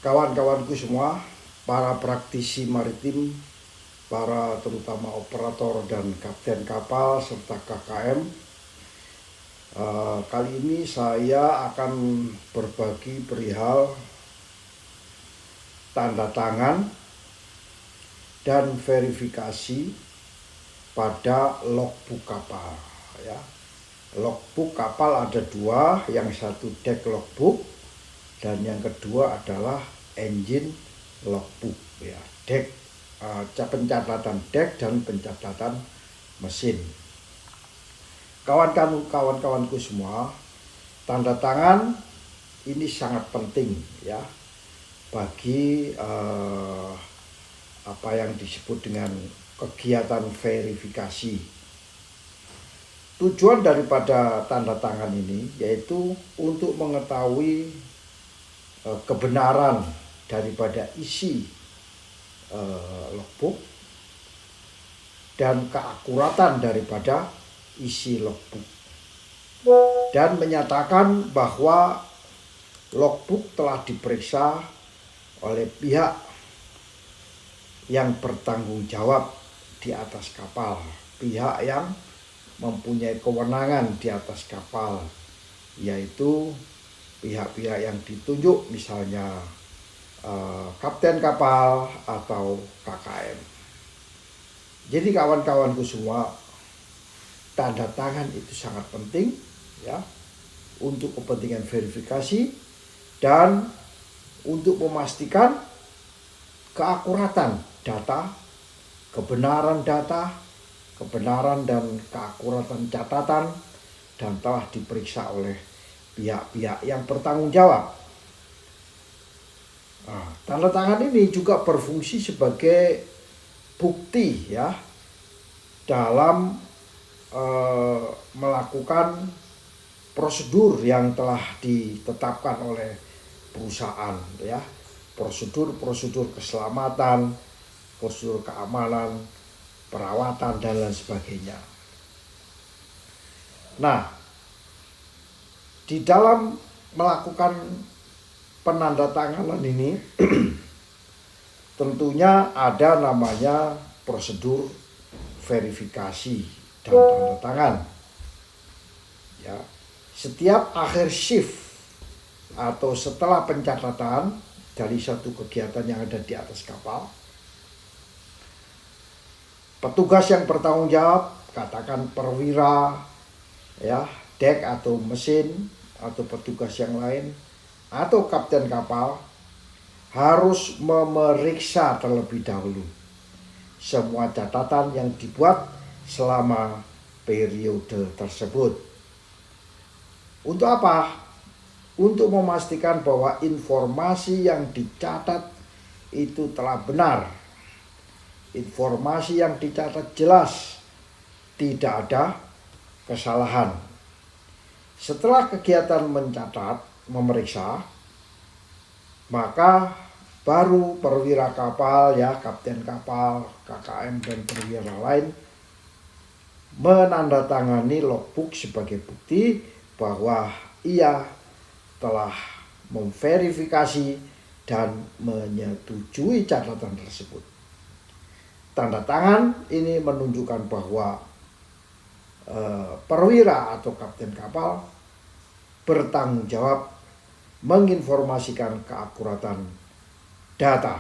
Kawan-kawanku semua, para praktisi maritim, para terutama operator dan kapten kapal serta KKM. Kali ini saya akan berbagi perihal tanda tangan dan verifikasi pada logbook kapal. Ya. Logbook kapal ada dua, yang satu deck logbook dan yang kedua adalah engine logbook. Ya, deck, pencatatan deck dan pencatatan mesin. Kawan-kawanku semua, tanda tangan ini sangat penting ya bagi apa yang disebut dengan kegiatan verifikasi. Tujuan daripada tanda tangan ini yaitu untuk mengetahui kebenaran daripada isi logbook dan keakuratan daripada isi logbook, dan menyatakan bahwa logbook telah diperiksa oleh pihak yang bertanggung jawab di atas kapal, pihak yang mempunyai kewenangan di atas kapal, yaitu pihak-pihak yang ditunjuk, misalnya kapten kapal atau KKM. Jadi kawan-kawanku semua, tanda tangan itu sangat penting ya untuk kepentingan verifikasi dan untuk memastikan keakuratan data, kebenaran data, kebenaran dan keakuratan catatan, dan telah diperiksa oleh pihak-pihak yang bertanggung jawab. Tanda tangan ini juga berfungsi sebagai bukti ya dalam melakukan prosedur yang telah ditetapkan oleh perusahaan ya, prosedur keselamatan, prosedur keamanan, perawatan dan lain sebagainya. Nah, di dalam melakukan penandatanganan ini tentunya ada namanya prosedur verifikasi dan tanda tangan. Ya, setiap akhir shift atau setelah pencatatan dari satu kegiatan yang ada di atas kapal, petugas yang bertanggung jawab, katakan perwira, ya, dek atau mesin atau petugas yang lain atau kapten kapal harus memeriksa terlebih dahulu semua catatan yang dibuat selama periode tersebut. Untuk apa? Untuk memastikan bahwa informasi yang dicatat itu telah benar. Informasi yang dicatat jelas, tidak ada kesalahan. Setelah kegiatan mencatat, memeriksa, maka baru perwira kapal ya, kapten kapal, KKM dan perwira lain menandatangani logbook sebagai bukti bahwa ia telah memverifikasi dan menyetujui catatan tersebut. Tanda tangan ini menunjukkan bahwa perwira atau kapten kapal bertanggung jawab menginformasikan keakuratan data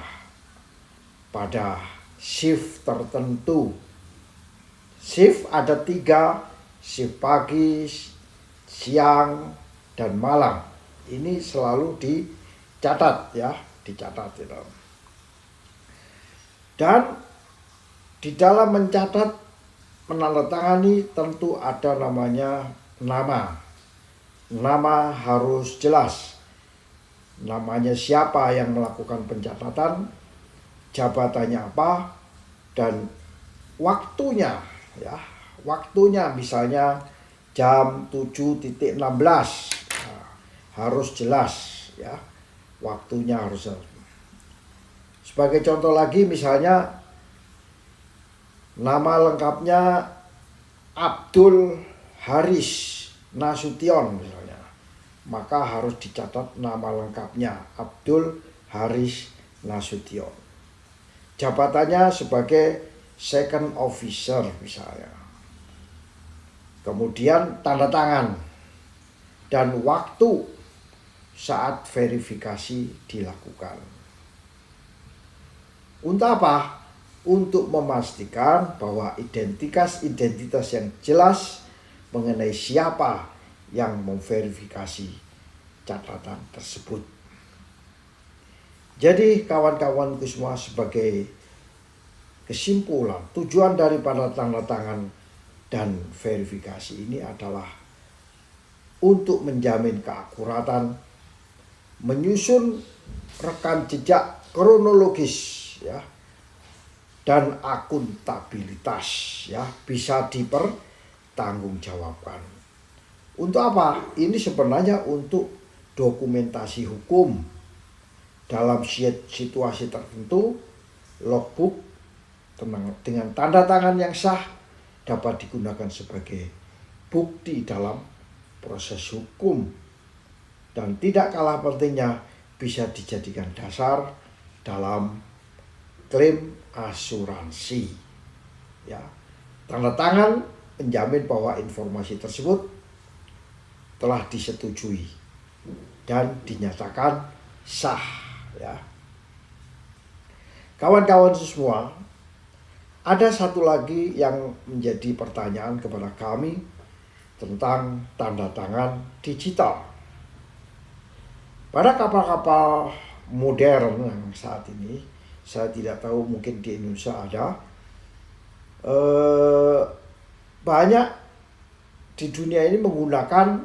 pada shift tertentu. Shift ada 3, shift pagi, siang, dan malam. Ini selalu dicatat ya, dicatat itu. Dan di dalam mencatat, menandatangani tentu ada namanya nama. Nama harus jelas. Namanya siapa yang melakukan pencatatan, jabatannya apa, dan waktunya ya. Waktunya misalnya jam 7.16. Nah, harus jelas ya. Waktunya harus jelas. Sebagai contoh lagi, misalnya nama lengkapnya Abdul Haris Nasution misalnya, maka harus dicatat nama lengkapnya Abdul Haris Nasution. Jabatannya sebagai second officer misalnya. Kemudian tanda tangan dan waktu saat verifikasi dilakukan. Untuk apa? Untuk memastikan bahwa identitas yang jelas mengenai siapa yang memverifikasi catatan tersebut. Jadi kawan-kawanku semua, sebagai kesimpulan, tujuan daripada tanda tangan dan verifikasi ini adalah untuk menjamin keakuratan, menyusun rekam jejak kronologis ya, dan akuntabilitas ya, bisa dipertanggungjawabkan. Untuk apa? Ini sebenarnya untuk dokumentasi hukum dalam situasi tertentu. Logbook dengan tanda tangan yang sah dapat digunakan sebagai bukti dalam proses hukum, dan tidak kalah pentingnya bisa dijadikan dasar dalam klaim asuransi. Ya, tanda tangan menjamin bahwa informasi tersebut telah disetujui dan dinyatakan sah. Ya, kawan-kawan semua, ada satu lagi yang menjadi pertanyaan kepada kami tentang tanda tangan digital. Pada kapal-kapal modern yang saat ini, saya tidak tahu mungkin di Indonesia ada, banyak di dunia ini menggunakan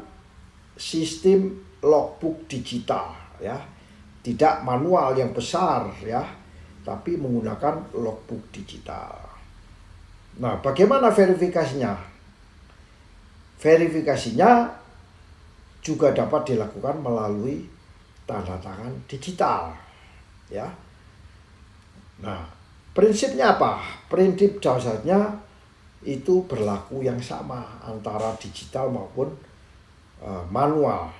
sistem logbook digital ya, tidak manual yang besar ya, tapi menggunakan logbook digital. Nah, bagaimana verifikasinya? Verifikasinya juga dapat dilakukan melalui tanda tangan digital ya. Nah, prinsipnya apa? Prinsip dasarnya itu berlaku yang sama antara digital maupun manual.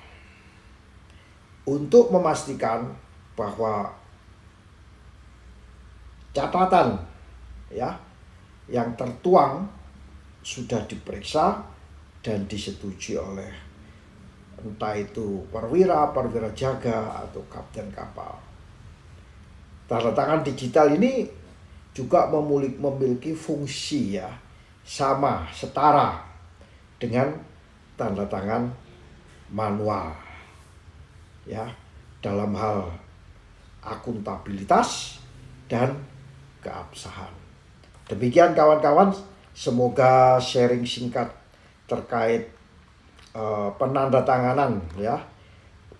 Untuk memastikan bahwa catatan ya yang tertuang sudah diperiksa dan disetujui oleh entah itu perwira jaga atau kapten kapal. Tanda tangan digital ini juga memiliki fungsi ya sama, setara dengan tanda tangan manual ya, dalam hal akuntabilitas dan keabsahan. Demikian kawan-kawan, semoga sharing singkat terkait penandatanganan ya,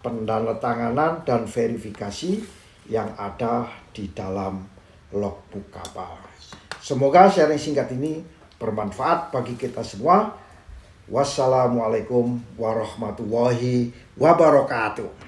penandatanganan dan verifikasi yang ada di dalam logbook kapal. Semoga sharing singkat ini bermanfaat bagi kita semua. Wassalamualaikum warahmatullahi wabarakatuh.